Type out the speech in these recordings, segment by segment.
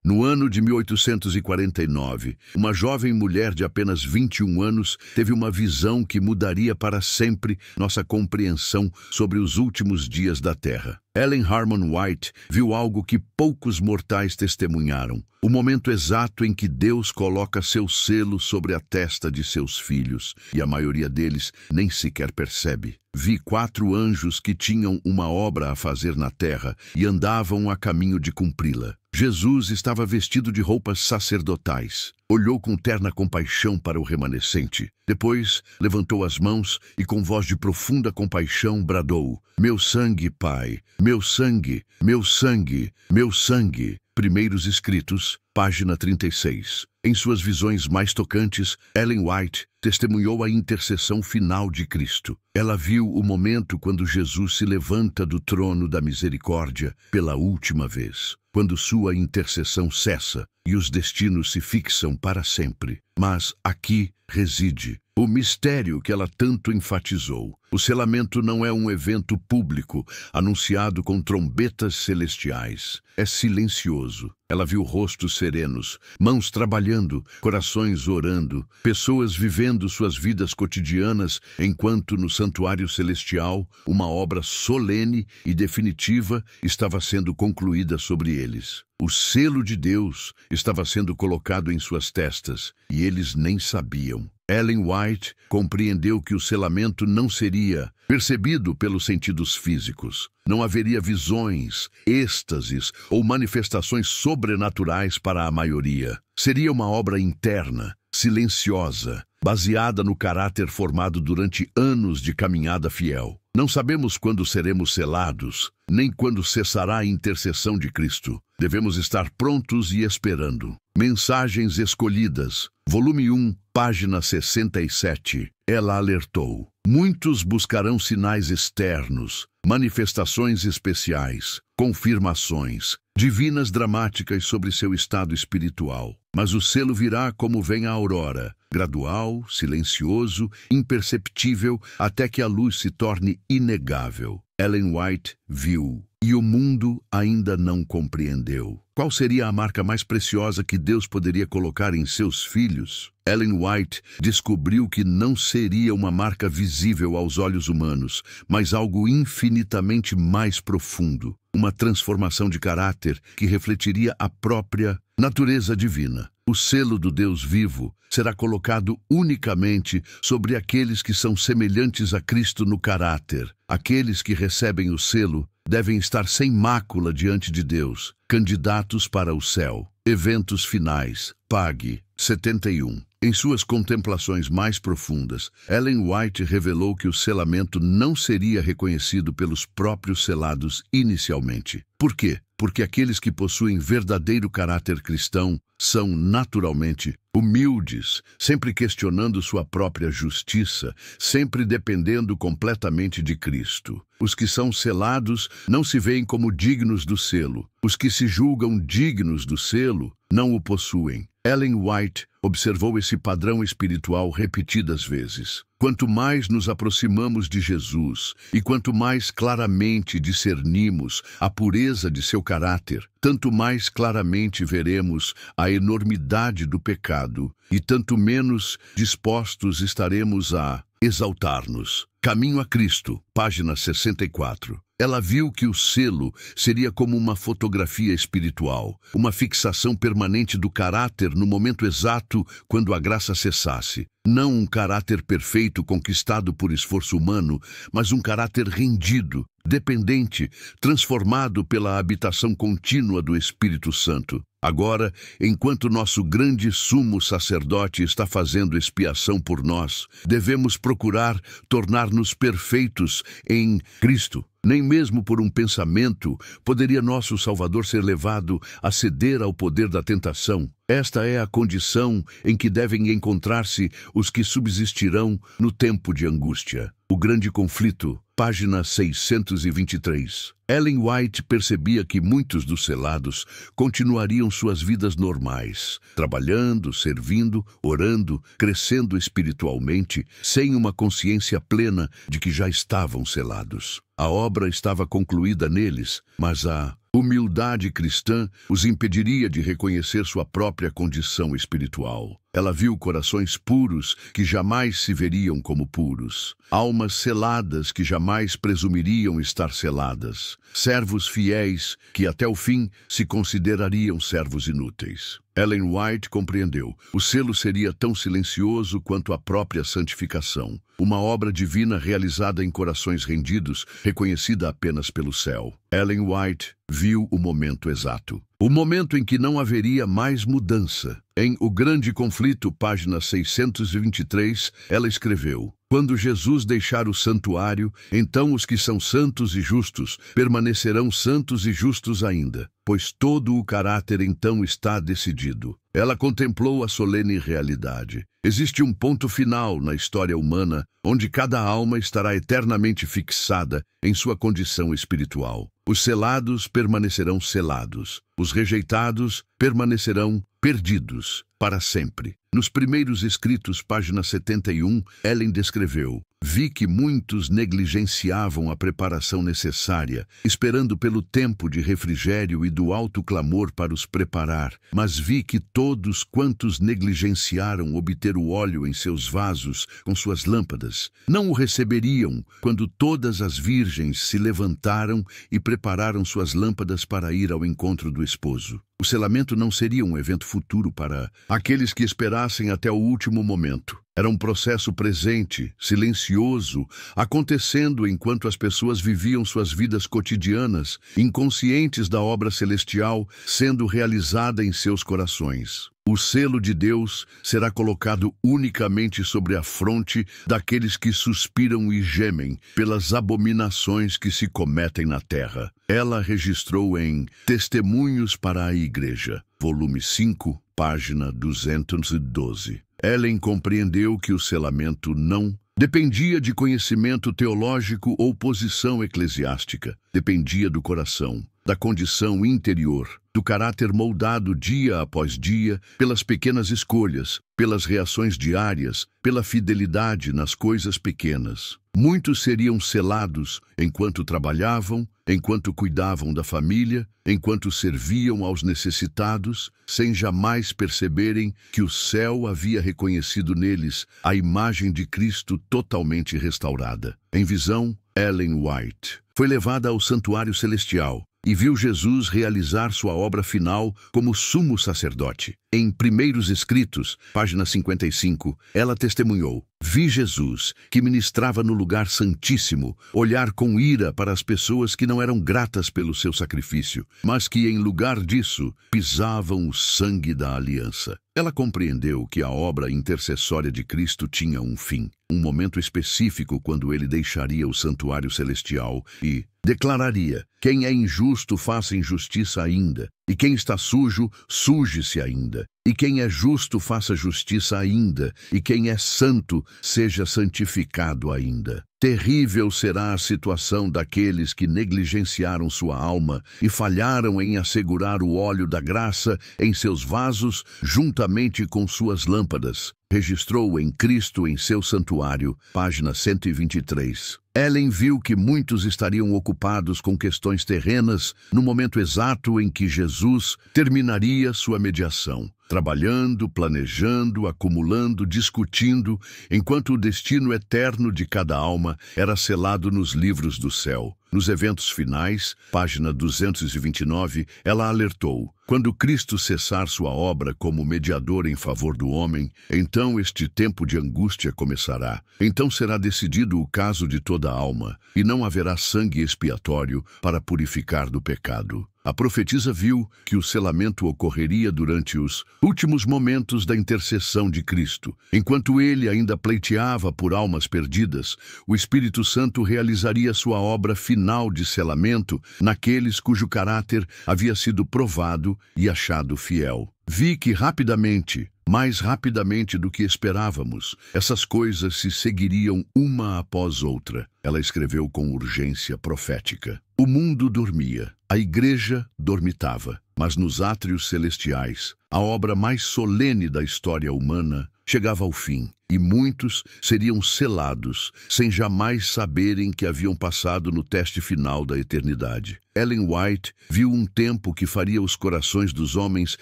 No ano de 1849, uma jovem mulher de apenas 21 anos teve uma visão que mudaria para sempre nossa compreensão sobre os últimos dias da Terra. Ellen Harmon White viu algo que poucos mortais testemunharam: o momento exato em que Deus coloca seu selo sobre a testa de seus filhos, e a maioria deles nem sequer percebe. Vi 4 anjos que tinham uma obra a fazer na terra e andavam a caminho de cumpri-la. Jesus estava vestido de roupas sacerdotais. Olhou com terna compaixão para o remanescente. Depois, levantou as mãos e, com voz de profunda compaixão, bradou: "Meu sangue, Pai! Meu sangue! Meu sangue! Meu sangue!" Primeiros Escritos, página 36. Em suas visões mais tocantes, Ellen White testemunhou a intercessão final de Cristo. Ela viu o momento quando Jesus se levanta do trono da misericórdia pela última vez, quando sua intercessão cessa e os destinos se fixam para sempre. Mas aqui reside o mistério que ela tanto enfatizou. O selamento não é um evento público, anunciado com trombetas celestiais. É silencioso. Ela viu rostos serenos, mãos trabalhando, corações orando, pessoas vivendo suas vidas cotidianas, enquanto no santuário celestial, uma obra solene e definitiva estava sendo concluída sobre eles. O selo de Deus estava sendo colocado em suas testas, e eles nem sabiam. Ellen White compreendeu que o selamento não seria percebido pelos sentidos físicos. Não haveria visões, êxtases ou manifestações sobrenaturais para a maioria. Seria uma obra interna, silenciosa, baseada no caráter formado durante anos de caminhada fiel. Não sabemos quando seremos selados, nem quando cessará a intercessão de Cristo. Devemos estar prontos e esperando. Mensagens Escolhidas, volume 1, página 67. Ela alertou: muitos buscarão sinais externos, manifestações especiais, confirmações divinas dramáticas sobre seu estado espiritual. Mas o selo virá como vem a aurora, gradual, silencioso, imperceptível, até que a luz se torne inegável. Ellen White viu, e o mundo ainda não compreendeu. Qual seria a marca mais preciosa que Deus poderia colocar em seus filhos? Ellen White descobriu que não seria uma marca visível aos olhos humanos, mas algo infinitamente mais profundo. Uma transformação de caráter que refletiria a própria natureza divina. O selo do Deus vivo será colocado unicamente sobre aqueles que são semelhantes a Cristo no caráter. Aqueles que recebem o selo devem estar sem mácula diante de Deus, candidatos para o céu. Eventos finais. Pag. 71. Em suas contemplações mais profundas, Ellen White revelou que o selamento não seria reconhecido pelos próprios selados inicialmente. Por quê? Porque aqueles que possuem verdadeiro caráter cristão são, naturalmente, humildes, sempre questionando sua própria justiça, sempre dependendo completamente de Cristo. Os que são selados não se veem como dignos do selo. Os que se julgam dignos do selo não o possuem. Ellen White observou esse padrão espiritual repetidas vezes. Quanto mais nos aproximamos de Jesus e quanto mais claramente discernimos a pureza de seu caráter, tanto mais claramente veremos a enormidade do pecado e tanto menos dispostos estaremos a exaltar-nos. Caminho a Cristo, página 64. Ela viu que o selo seria como uma fotografia espiritual, uma fixação permanente do caráter no momento exato quando a graça cessasse. Não um caráter perfeito conquistado por esforço humano, mas um caráter rendido, dependente, transformado pela habitação contínua do Espírito Santo. Agora, enquanto nosso grande sumo sacerdote está fazendo expiação por nós, devemos procurar tornar-nos perfeitos em Cristo. Nem mesmo por um pensamento poderia nosso Salvador ser levado a ceder ao poder da tentação. Esta é a condição em que devem encontrar-se os que subsistirão no tempo de angústia. O grande conflito, página 623. Ellen White percebia que muitos dos selados continuariam suas vidas normais, trabalhando, servindo, orando, crescendo espiritualmente, sem uma consciência plena de que já estavam selados. A obra estava concluída neles, mas a Humildade cristã os impediria de reconhecer sua própria condição espiritual. Ela viu corações puros que jamais se veriam como puros, almas seladas que jamais presumiriam estar seladas, servos fiéis que até o fim se considerariam servos inúteis. Ellen White compreendeu. O selo seria tão silencioso quanto a própria santificação, uma obra divina realizada em corações rendidos, reconhecida apenas pelo céu. Ellen White viu o momento exato. O momento em que não haveria mais mudança. Em O Grande Conflito, página 623, ela escreveu: quando Jesus deixar o santuário, então os que são santos e justos permanecerão santos e justos ainda, pois todo o caráter então está decidido. Ela contemplou a solene realidade. Existe um ponto final na história humana onde cada alma estará eternamente fixada em sua condição espiritual. Os selados permanecerão selados, os rejeitados permanecerão perdidos para sempre. Nos primeiros escritos, página 71, Ellen descreveu: vi que muitos negligenciavam a preparação necessária, esperando pelo tempo de refrigério e do alto clamor para os preparar, mas vi que todos quantos negligenciaram obter o óleo em seus vasos com suas lâmpadas, não o receberiam quando todas as virgens se levantaram e prepararam suas lâmpadas para ir ao encontro do esposo. O selamento não seria um evento futuro para aqueles que esperassem até o último momento. Era um processo presente, silencioso, acontecendo enquanto as pessoas viviam suas vidas cotidianas, inconscientes da obra celestial sendo realizada em seus corações. O selo de Deus será colocado unicamente sobre a fronte daqueles que suspiram e gemem pelas abominações que se cometem na terra. Ela registrou em Testemunhos para a Igreja, volume 5, página 212. Ellen compreendeu que o selamento não dependia de conhecimento teológico ou posição eclesiástica. Dependia do coração, da condição interior, do caráter moldado dia após dia, pelas pequenas escolhas, pelas reações diárias, pela fidelidade nas coisas pequenas. Muitos seriam selados enquanto trabalhavam, enquanto cuidavam da família, enquanto serviam aos necessitados, sem jamais perceberem que o céu havia reconhecido neles a imagem de Cristo totalmente restaurada. Em visão, Ellen White foi levada ao santuário celestial e viu Jesus realizar sua obra final como sumo sacerdote. Em Primeiros Escritos, página 55, ela testemunhou: vi Jesus, que ministrava no lugar santíssimo, olhar com ira para as pessoas que não eram gratas pelo seu sacrifício, mas que, em lugar disso, pisavam o sangue da aliança. Ela compreendeu que a obra intercessória de Cristo tinha um fim, um momento específico quando ele deixaria o santuário celestial e declararia: quem é injusto, faça injustiça ainda, e quem está sujo, suje-se ainda, e quem é justo, faça justiça ainda, e quem é santo, seja santificado ainda. Terrível será a situação daqueles que negligenciaram sua alma e falharam em assegurar o óleo da graça em seus vasos juntamente com suas lâmpadas. Registrou em Cristo em seu santuário, página 123. Ellen viu que muitos estariam ocupados com questões terrenas no momento exato em que Jesus terminaria sua mediação, trabalhando, planejando, acumulando, discutindo, enquanto o destino eterno de cada alma era selado nos livros do céu. Nos eventos finais, página 229, ela alertou: quando Cristo cessar sua obra como mediador em favor do homem, então este tempo de angústia começará. Então será decidido o caso de toda a alma, e não haverá sangue expiatório para purificar do pecado. A profetisa viu que o selamento ocorreria durante os últimos momentos da intercessão de Cristo. Enquanto ele ainda pleiteava por almas perdidas, o Espírito Santo realizaria sua obra final de selamento naqueles cujo caráter havia sido provado e achado fiel. Vi que rapidamente, mais rapidamente do que esperávamos, essas coisas se seguiriam uma após outra. Ela escreveu com urgência profética. O mundo dormia, a igreja dormitava, mas nos átrios celestiais, a obra mais solene da história humana chegava ao fim, e muitos seriam selados, sem jamais saberem que haviam passado no teste final da eternidade. Ellen White viu um tempo que faria os corações dos homens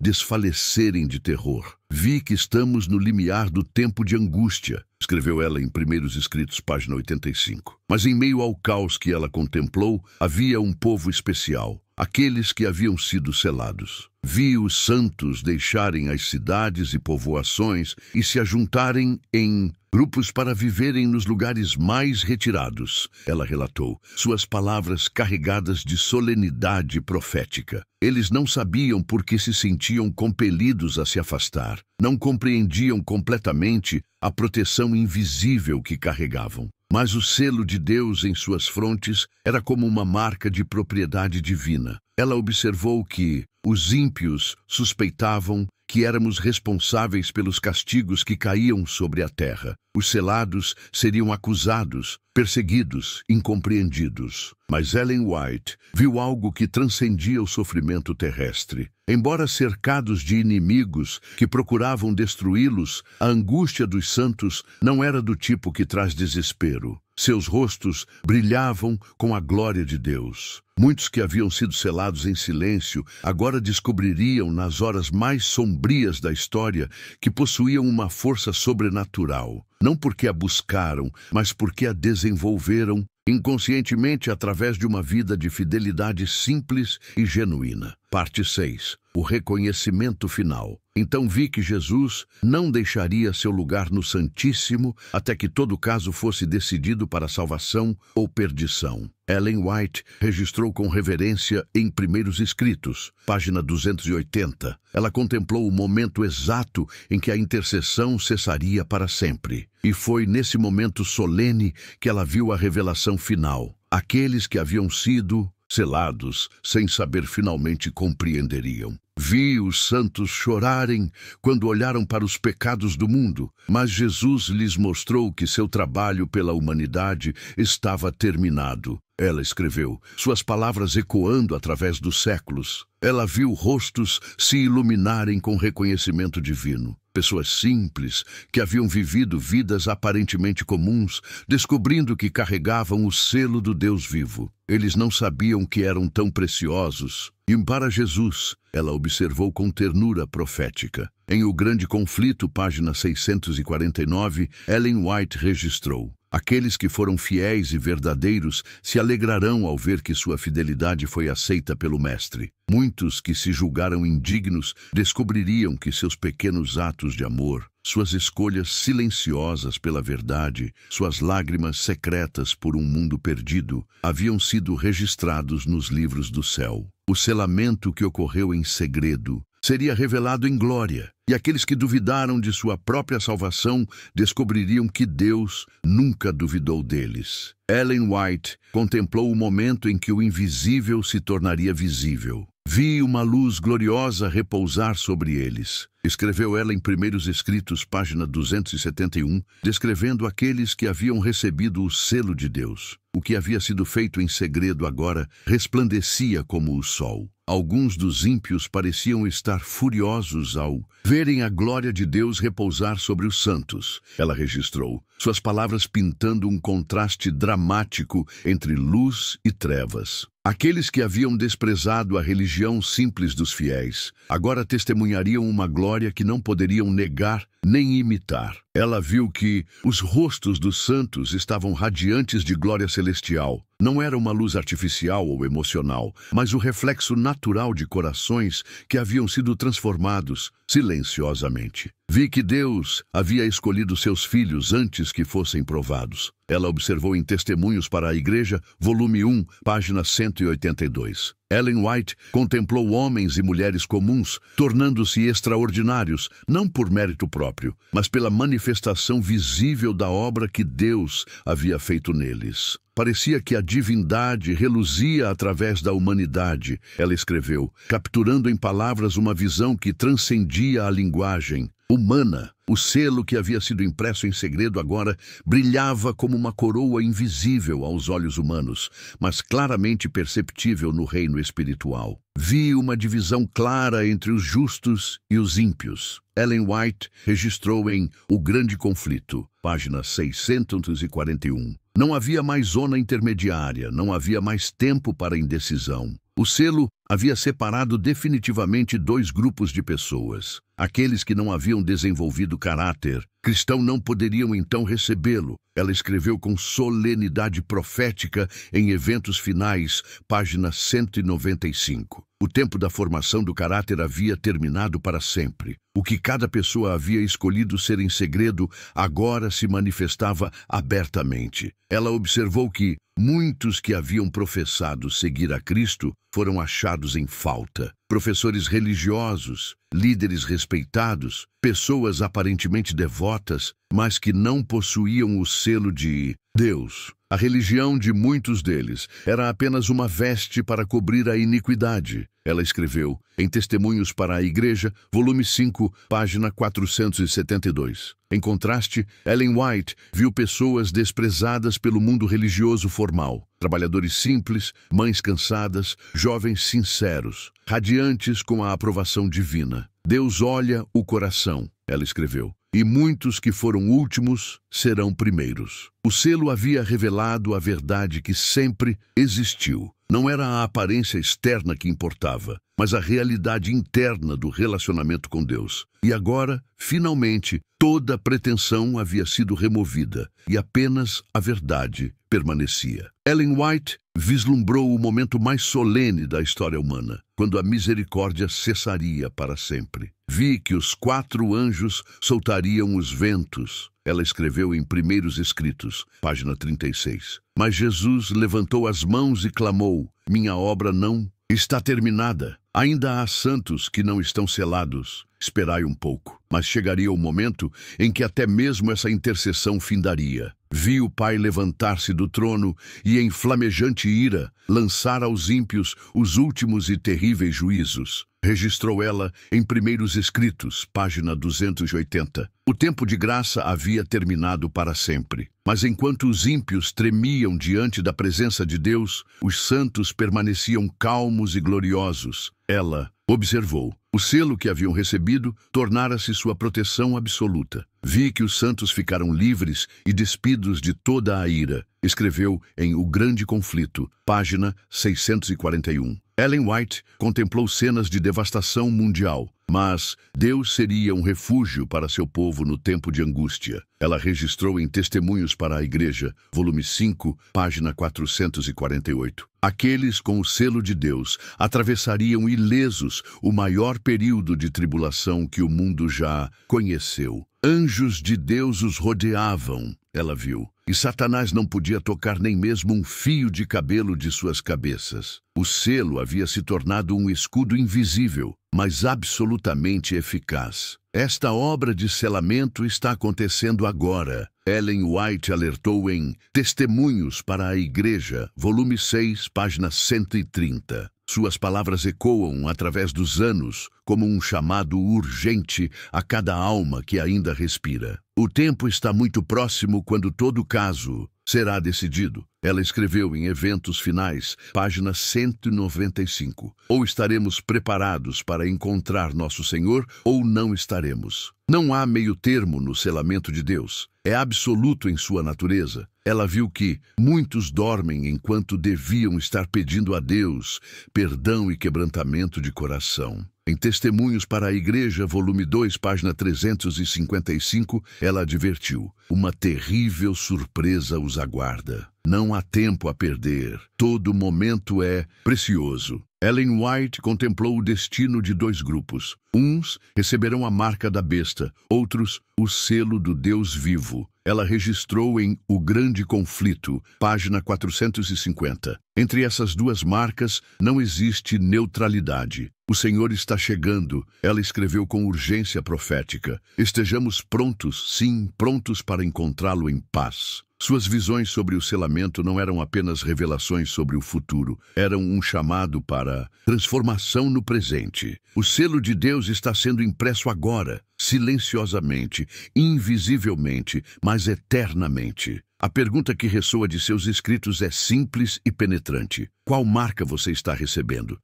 desfalecerem de terror. Vi que estamos no limiar do tempo de angústia, escreveu ela em Primeiros Escritos, página 85. Mas em meio ao caos que ela contemplou, havia um povo especial, aqueles que haviam sido selados. Vi os santos deixarem as cidades e povoações e se ajuntarem em grupos para viverem nos lugares mais retirados, ela relatou, suas palavras carregadas de solenidade profética. Eles não sabiam por que se sentiam compelidos a se afastar. Não compreendiam completamente a proteção invisível que carregavam. Mas o selo de Deus em suas frontes era como uma marca de propriedade divina. Ela observou que os ímpios suspeitavam que éramos responsáveis pelos castigos que caíam sobre a terra. Os selados seriam acusados, perseguidos, incompreendidos. Mas Ellen White viu algo que transcendia o sofrimento terrestre. Embora cercados de inimigos que procuravam destruí-los, a angústia dos santos não era do tipo que traz desespero. Seus rostos brilhavam com a glória de Deus. Muitos que haviam sido selados em silêncio agora descobririam nas horas mais sombrias da história que possuíam uma força sobrenatural. Não porque a buscaram, mas porque a desenvolveram inconscientemente através de uma vida de fidelidade simples e genuína. Parte 6. O reconhecimento final. Então vi que Jesus não deixaria seu lugar no Santíssimo até que todo caso fosse decidido para salvação ou perdição. Ellen White registrou com reverência em Primeiros Escritos, página 280. Ela contemplou o momento exato em que a intercessão cessaria para sempre. E foi nesse momento solene que ela viu a revelação final. Aqueles que haviam sido selados, sem saber finalmente compreenderiam. Vi os santos chorarem quando olharam para os pecados do mundo, mas Jesus lhes mostrou que seu trabalho pela humanidade estava terminado. Ela escreveu, suas palavras ecoando através dos séculos. Ela viu rostos se iluminarem com reconhecimento divino. Pessoas simples, que haviam vivido vidas aparentemente comuns, descobrindo que carregavam o selo do Deus vivo. Eles não sabiam que eram tão preciosos. E para Jesus, ela observou com ternura profética. Em O Grande Conflito, página 649, Ellen White registrou, aqueles que foram fiéis e verdadeiros se alegrarão ao ver que sua fidelidade foi aceita pelo Mestre. Muitos que se julgaram indignos descobririam que seus pequenos atos de amor, suas escolhas silenciosas pela verdade, suas lágrimas secretas por um mundo perdido, haviam sido registrados nos livros do céu. O selamento que ocorreu em segredo seria revelado em glória, e aqueles que duvidaram de sua própria salvação descobririam que Deus nunca duvidou deles. Ellen White contemplou o momento em que o invisível se tornaria visível. Vi uma luz gloriosa repousar sobre eles. Escreveu ela em Primeiros Escritos, página 271, descrevendo aqueles que haviam recebido o selo de Deus. O que havia sido feito em segredo agora resplandecia como o sol. Alguns dos ímpios pareciam estar furiosos ao verem a glória de Deus repousar sobre os santos. Ela registrou, suas palavras pintando um contraste dramático entre luz e trevas. Aqueles que haviam desprezado a religião simples dos fiéis, agora testemunhariam uma glória que não poderiam negar nem imitar. Ela viu que os rostos dos santos estavam radiantes de glória celestial. Não era uma luz artificial ou emocional, mas o reflexo natural de corações que haviam sido transformados silenciosamente. Vi que Deus havia escolhido seus filhos antes que fossem provados. Ela observou em Testemunhos para a Igreja, volume 1, página 182. Ellen White contemplou homens e mulheres comuns, tornando-se extraordinários, não por mérito próprio, mas pela manifestação visível da obra que Deus havia feito neles. Parecia que a divindade reluzia através da humanidade, ela escreveu, capturando em palavras uma visão que transcendia a linguagem. humana. O selo que havia sido impresso em segredo agora brilhava como uma coroa invisível aos olhos humanos, mas claramente perceptível no reino espiritual. Vi uma divisão clara entre os justos e os ímpios. Ellen White registrou em O Grande Conflito, página 641. Não havia mais zona intermediária, não havia mais tempo para indecisão. O selo havia separado definitivamente dois grupos de pessoas. Aqueles que não haviam desenvolvido caráter cristão não poderiam então recebê-lo. Ela escreveu com solenidade profética em Eventos Finais, página 195. O tempo da formação do caráter havia terminado para sempre. O que cada pessoa havia escolhido ser em segredo agora se manifestava abertamente. Ela observou que muitos que haviam professado seguir a Cristo foram achados em falta. Professores religiosos, líderes respeitados, pessoas aparentemente devotas, mas que não possuíam o selo de Deus. A religião de muitos deles era apenas uma veste para cobrir a iniquidade. Ela escreveu em Testemunhos para a Igreja, volume 5, página 472. Em contraste, Ellen White viu pessoas desprezadas pelo mundo religioso formal. Trabalhadores simples, mães cansadas, jovens sinceros, radiantes com a aprovação divina. Deus olha o coração, ela escreveu, e muitos que foram últimos serão primeiros. O selo havia revelado a verdade que sempre existiu. Não era a aparência externa que importava, mas a realidade interna do relacionamento com Deus. E agora, finalmente, toda pretensão havia sido removida e apenas a verdade permanecia. Ellen White vislumbrou o momento mais solene da história humana, quando a misericórdia cessaria para sempre. Vi que os 4 anjos soltariam os ventos. Ela escreveu em Primeiros Escritos, página 36. Mas Jesus levantou as mãos e clamou: minha obra não está terminada. Ainda há santos que não estão selados. Esperai um pouco. Mas chegaria o momento em que até mesmo essa intercessão findaria. Vi o Pai levantar-se do trono e, em flamejante ira, lançar aos ímpios os últimos e terríveis juízos. Registrou ela em Primeiros Escritos, página 280. O tempo de graça havia terminado para sempre. Mas enquanto os ímpios tremiam diante da presença de Deus, os santos permaneciam calmos e gloriosos. Ela observou. O selo que haviam recebido tornara-se sua proteção absoluta. Vi que os santos ficaram livres e despidos de toda a ira. Escreveu em O Grande Conflito, página 641. Ellen White contemplou cenas de devastação mundial, mas Deus seria um refúgio para seu povo no tempo de angústia. Ela registrou em Testemunhos para a Igreja, volume 5, página 448. Aqueles com o selo de Deus atravessariam ilesos o maior período de tribulação que o mundo já conheceu. Anjos de Deus os rodeavam, ela viu, e Satanás não podia tocar nem mesmo um fio de cabelo de suas cabeças. O selo havia se tornado um escudo invisível, mas absolutamente eficaz. Esta obra de selamento está acontecendo agora. Ellen White alertou em Testemunhos para a Igreja, volume 6, página 130. Suas palavras ecoam através dos anos como um chamado urgente a cada alma que ainda respira. O tempo está muito próximo quando todo caso será decidido. Ela escreveu em Eventos Finais, página 195. Ou estaremos preparados para encontrar nosso Senhor, ou não estaremos. Não há meio termo no selamento de Deus. É absoluto em sua natureza. Ela viu que muitos dormem enquanto deviam estar pedindo a Deus perdão e quebrantamento de coração. Em Testemunhos para a Igreja, volume 2, página 355, ela advertiu: uma terrível surpresa os aguarda. Não há tempo a perder. Todo momento é precioso. Ellen White contemplou o destino de 2 grupos. Uns receberão a marca da besta, outros o selo do Deus vivo. Ela registrou em O Grande Conflito, página 450. Entre essas 2 marcas não existe neutralidade. O Senhor está chegando, ela escreveu com urgência profética. Estejamos prontos, sim, prontos para encontrá-lo em paz. Suas visões sobre o selamento não eram apenas revelações sobre o futuro, eram um chamado para transformação no presente. O selo de Deus está sendo impresso agora, silenciosamente, invisivelmente, mas eternamente. A pergunta que ressoa de seus escritos é simples e penetrante. Qual marca você está recebendo?